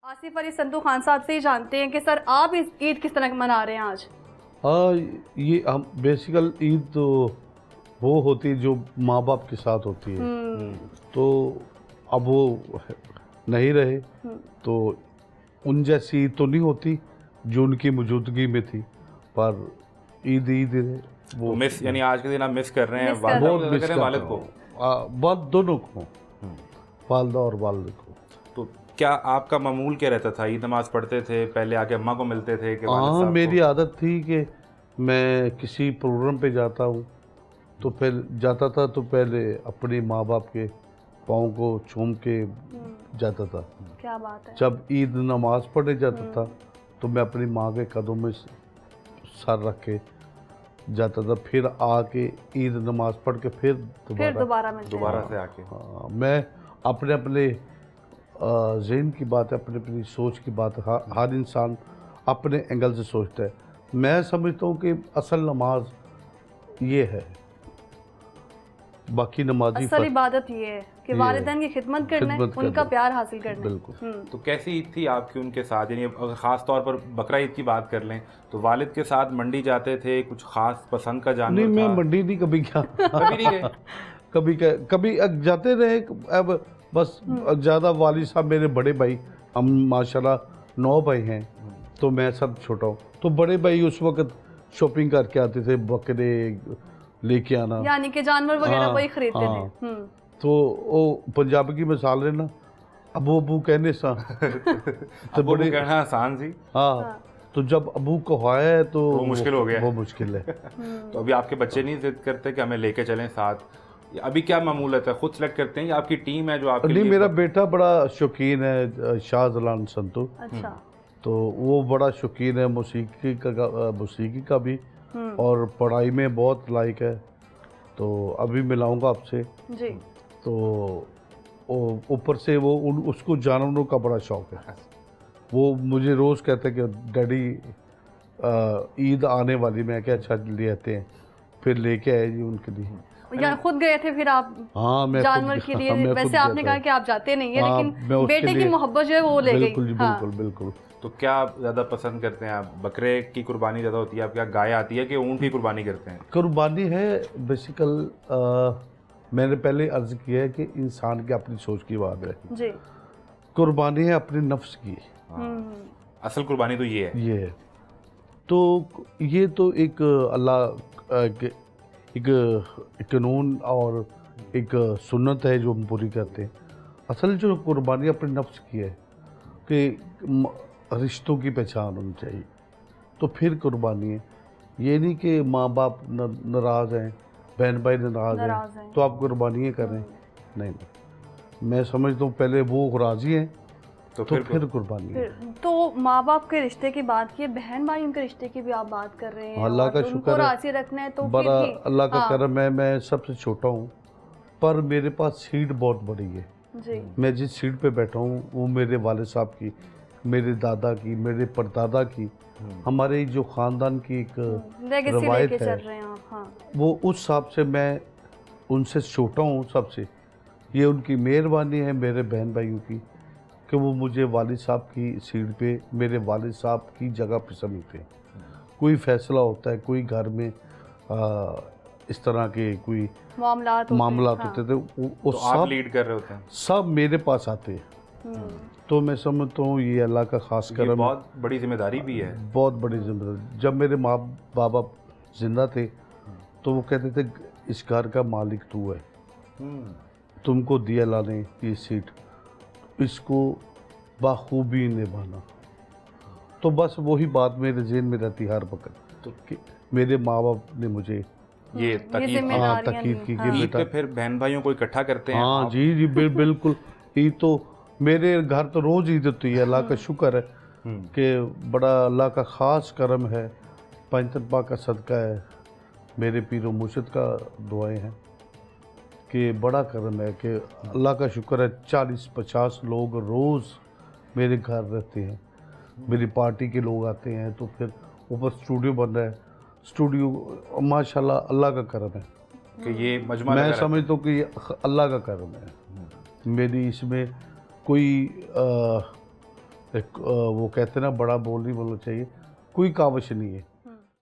आसिफ अली संतू खान साहब से ही जानते हैं कि सर आप इस ईद किस तरह मना रहे हैं आज। हाँ, ये हम बेसिकल ईद तो वो होती है जो माँ बाप के साथ होती है। तो अब वो नहीं रहे तो उन जैसी ईद तो नहीं होती जो उनकी मौजूदगी में थी, पर ईद ईद है वो। मिस यानी आज के दिन आप मिस कर रहे हैं बहुत मिस करता वालिद को। हूँ, बहुत दोनों को, वालदा और वालिद को। तो क्या आपका मामूल क्या रहता था? ईद नमाज पढ़ते थे, पहले आके अम्मा को मिलते थे कि वालिद हाँ, साहब मेरी को? आदत थी कि मैं किसी प्रोग्राम पे जाता हूँ तो फिर जाता था तो पहले अपने माँ बाप के पाँव को चूम के जाता था। क्या बात है। जब ईद नमाज पढ़ने जाता था तो मैं अपनी माँ के कदमों में सर रख के जाता था, फिर आके ईद नमाज पढ़ के फिर दोबारा से आके। हाँ, मैं अपने अपने ज़हन की बात है, अपनी अपनी सोच की बात है। हर इंसान अपने एंगल से सोचता है। मैं समझता हूँ कि असल नमाज ये है, बाकी नमाजी असल इबादत ये है कि वालिदैन की खिदमत करना है, उनका प्यार हासिल करना है। बिल्कुल। तो कैसी ईद थी आपकी उनके साथ? यानी अगर ख़ास तौर पर बकरा ईद की बात कर लें तो वालिद के साथ मंडी जाते थे, कुछ खास पसंद का जानवर नहीं, मैं था? मंडी नहीं कभी गया। कभी नहीं गए? कभी जाते रहे। अब बस ज़्यादा वालिद साहब मेरे बड़े भाई, हम माशाल्लाह 9 भाई हैं तो मैं सब छोटा हूँ, तो बड़े भाई उस वक्त शॉपिंग करके आते थे, बकरे लेके आना, यानी कि जानवर वगैरह वही खरीदते थे। तो वो पंजाब की मिसाल है ना, अबू अबू कहने सा तो बड़े कहना आसान सी। हाँ, तो जब अबू को है तो वो मुश्किल हो गया। वो मुश्किल है। तो अभी आपके बच्चे नहीं जिद करते कि हमें लेके चलें साथ? अभी क्या मामूल है, खुद सेलेक्ट करते हैं या आपकी टीम है जो आपके नहीं, लिए? मेरा बेटा बड़ा शौकीन है, शाहजलान संतू। अच्छा। तो वो बड़ा शौकीन है मौसीकी का भी, और पढ़ाई में बहुत लायक है। तो अभी मिलाऊंगा आपसे जी। तो ऊपर से वो उसको जानवरों का बड़ा शौक है। वो मुझे रोज़ कहता है कि डैडी ईद आने वाली, मैं क्या अच्छा ले आते हैं, फिर लेके आए जी उनके लिए। या खुद गए थे फिर आप? हाँ, मैं जानवर के लिए। वैसे आपने कहा कि आप जाते नहीं है, लेकिन बेटे की मोहब्बत जो है वो ले गई। बिल्कुल जी, बिल्कुल बिल्कुल। तो क्या आप ज़्यादा पसंद करते हैं? आप बकरे की कुर्बानी ज़्यादा होती है, आप क्या गाय आती है कि ऊँट की कुर्बानी करते हैं? कुर्बानी है बेसिकल। मैंने पहले अर्ज किया है कि इंसान की अपनी सोच की बात है जी। कुर्बानी है अपने नफ्स की। असल कुर्बानी तो ये है। ये है तो ये तो एक अल्लाह एक कानून और एक सुन्नत है जो हम पूरी करते हैं। असल जो कुर्बानी अपने नफ्स की है कि रिश्तों की पहचान होनी चाहिए, तो फिर कुर्बानी है। ये नहीं कि माँ बाप नाराज़ हैं, बहन भाई नाराज़ हैं तो आप कुर्बानियाँ कर रहे हैं। नहीं, मैं समझता हूँ पहले वो राज़ी हैं तो फिर कुर्बानी है। तो माँ बाप के रिश्ते की बात की, बहन भाई उनके रिश्ते की भी आप बात कर रहे हैं। अल्लाह का शुक्र है, राज़ी रखना है तो बड़ा फिर अल्लाह का करम है। मैं सबसे छोटा हूँ, पर मेरे पास सीट बहुत बड़ी है जी। मैं जिस सीट पे बैठा हूँ वो मेरे वालिद साहब की, मेरे दादा की, मेरे परदादा की, हमारे जो ख़ानदान की एक रवायत है। चल रहे हैं आप। हाँ। वो उस हिसाब से मैं उनसे छोटा हूँ सबसे। ये उनकी मेहरबानी है मेरे बहन भाइयों की कि वो मुझे वालिद साहब की सीट पे, मेरे वालिद साहब की जगह पे समझते हैं। कोई फैसला होता है, कोई घर में इस तरह के कोई मामलात होते थे, वो तो सब आप लीड कर रहे होते हैं, सब मेरे पास आते हैं। तो मैं समझता हूँ ये अल्लाह का खास करम, बहुत बड़ी जिम्मेदारी भी है। बहुत बड़ी जिम्मेदारी। जब मेरे माँ बाबा जिंदा थे तो वो कहते थे इस घर का मालिक तू है, तुमको दिया अल्लाह ने ये सीट, इसको बाखूबी निभाना। तो बस वही बात मेरे जहन में रहती हर वक्त, तो कि मेरे माँ बाप ने मुझे ये तकीद की कि बेटा फिर बहन भाइयों को इकट्ठा करते हैं। हाँ जी जी, बिल्कुल। ईद तो मेरे घर तो रोज़ ईद होती है, अल्लाह का शुक्र है कि बड़ा अल्लाह का ख़ास करम है, पंचतपा का सदका है, मेरे पीरो मुर्शिद का दुआएं हैं कि बड़ा करम है कि अल्लाह का शुक्र है 40-50 लोग रोज़ मेरे घर रहते हैं। मेरी पार्टी के लोग आते हैं, तो फिर ऊपर स्टूडियो बन रहा है, स्टूडियो माशाल्लाह अल्लाह का करम है कि ये मजमा मैं समझता हूँ कि ये अल्लाह का करम है। मेरी इसमें कोई वो कहते हैं ना, बड़ा बोल नहीं बोलना चाहिए, कोई काविश नहीं है।